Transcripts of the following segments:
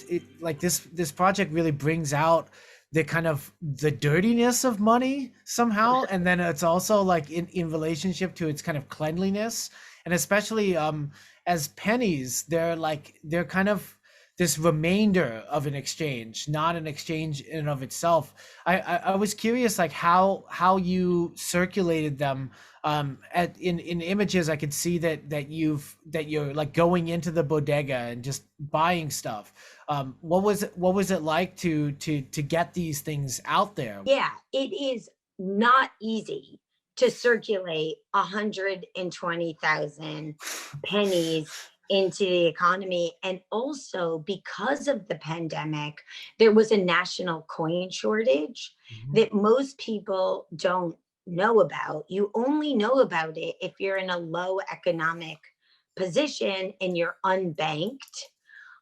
it like this project really brings out the kind of the dirtiness of money somehow, and then it's also like in relationship to its kind of cleanliness, and especially as pennies, they're kind of this remainder of an exchange, not an exchange in and of itself. I was curious, like how you circulated them. In images, I could see that you're like going into the bodega and just buying stuff. What was it like to get these things out there? Yeah, it is not easy to circulate 120,000 pennies into the economy. And also, because of the pandemic, there was a national coin shortage Mhm. that most people don't know about. You only know about it if you're in a low economic position and you're unbanked,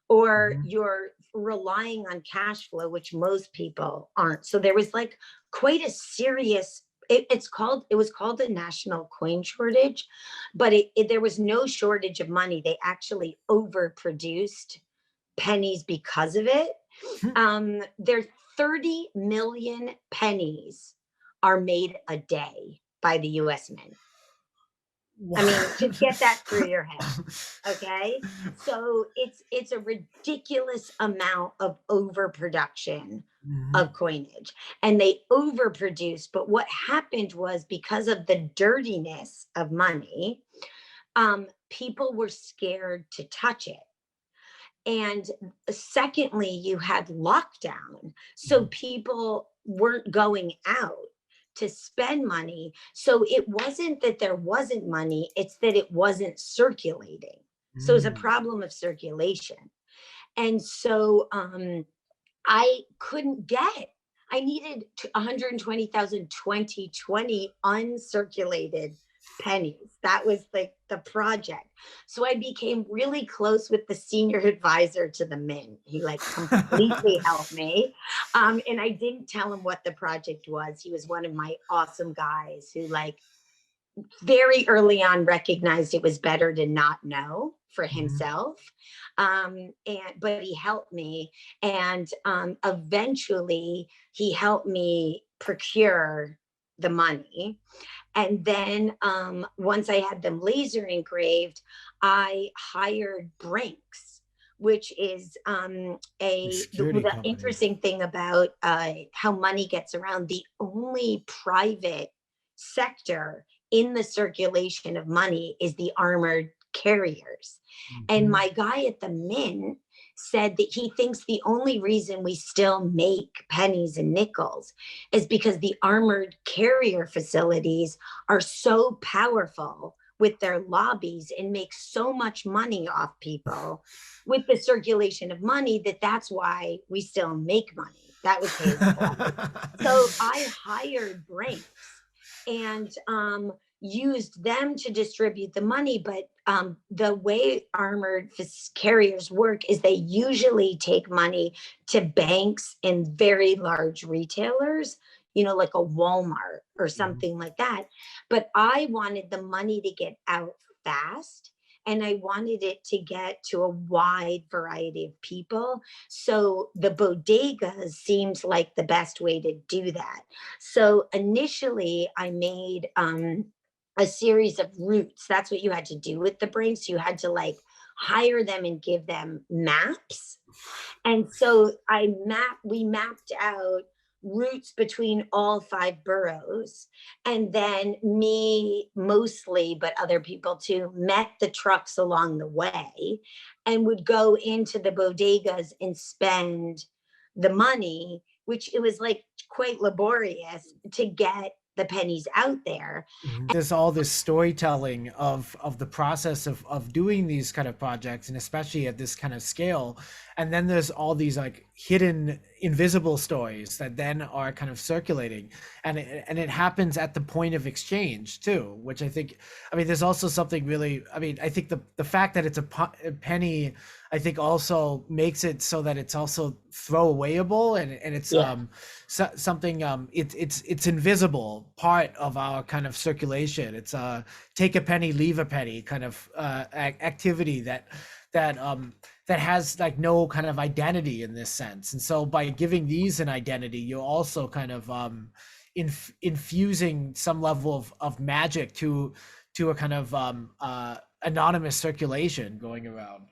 or Mhm. you're relying on cash flow, which most people aren't. So there was like quite a serious, it was called a national coin shortage, but there was no shortage of money. They actually overproduced pennies because of it. There's 30 million pennies are made a day by the US Mint. I mean, just get that through your head. Okay, so it's a ridiculous amount of overproduction Mhm. of coinage, and they overproduced. But what happened was, because of the dirtiness of money, people were scared to touch it. And secondly, you had lockdown, so Mhm. people weren't going out to spend money. So it wasn't that there wasn't money, it's that it wasn't circulating. So it's a Mm. problem of circulation. And so I couldn't get, I needed 120,000 2020 uncirculated pennies. That was like the project. So I became really close with the senior advisor to the Mint. He like completely helped me. And I didn't tell him what the project was. He was one of my awesome guys who, like, very early on recognized it was better to not know for Mhm. himself. And but he helped me, and eventually he helped me procure the money. And then once I had them laser engraved, I hired Brinks, which is The security the company. interesting thing about how money gets around. The only private sector in the circulation of money is the armored carriers. And Mhm. my guy at the Mint said that he thinks the only reason we still make pennies and nickels is because the armored carrier facilities are so powerful with their lobbies and make so much money off people with the circulation of money, that that's why we still make money. That was his point. So I hired Brinks and used them to distribute the money. But the way armored carriers work is they usually take money to banks and very large retailers, like a Walmart or Mhm. something like that. But I wanted the money to get out fast, and I wanted it to get to a wide variety of people. So the bodegas seemed like the best way to do that. So initially, I made a series of routes. That's what you had to do with the Brinks. You had to like hire them and give them maps. And so we mapped out routes between all 5 boroughs. And then me mostly, but other people too, met the trucks along the way and would go into the bodegas and spend the money, which it was like quite laborious to get the pennies out there. Mhm. There's all this storytelling of the process of doing these kind of projects, and especially at this kind of scale. And then there's all these like hidden invisible stories that then are kind of circulating, and it happens at the point of exchange too, which I think, I mean, there's also something really, I mean, I think the fact that it's a penny, I think also makes it so that it's also throwawayable, and it's Yeah. something, it's invisible part of our kind of circulation. It's take a penny, leave a penny kind of activity that that has like no kind of identity in this sense. And so by giving these an identity, you're also kind of infusing some level of magic to a kind of anonymous circulation going around.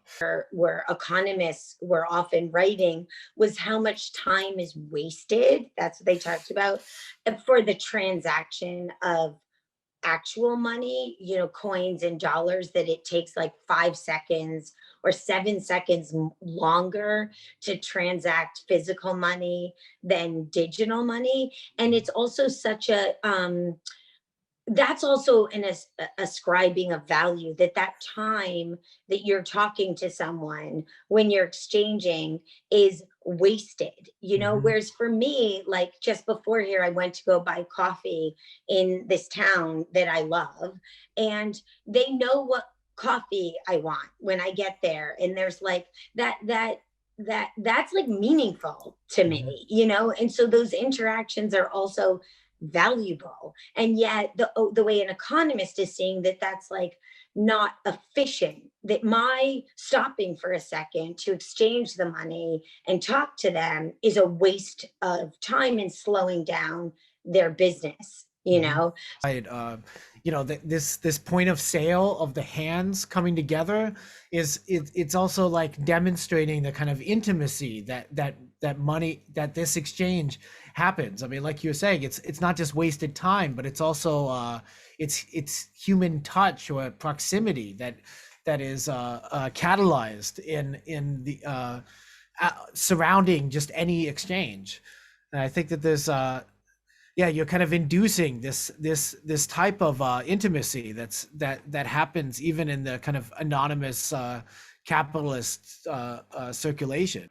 Where economists were often writing was how much time is wasted. That's what they talked about for the transaction of actual money, coins and dollars, that it takes like 5 seconds or 7 seconds longer to transact physical money than digital money. And it's also such a, that's also an ascribing of value, that time that you're talking to someone when you're exchanging is wasted, Mm-hmm. whereas for me, like just before here, I went to go buy coffee in this town that I love, and they know what coffee I want when I get there, and there's like that's like meaningful to Mm-hmm. me, and so those interactions are also valuable. And yet the way an economist is seeing that, that's like not efficient, that my stopping for a second to exchange the money and talk to them is a waste of time and slowing down their business, Mm-hmm. Right. This point of sale of the hands coming together it's also like demonstrating the kind of intimacy that money, that this exchange happens. I mean, like you were saying, it's not just wasted time, but it's also it's human touch or proximity that is catalyzed in the surrounding just any exchange. And I think that there's yeah, you're kind of inducing this type of intimacy that happens even in the kind of anonymous capitalist circulation.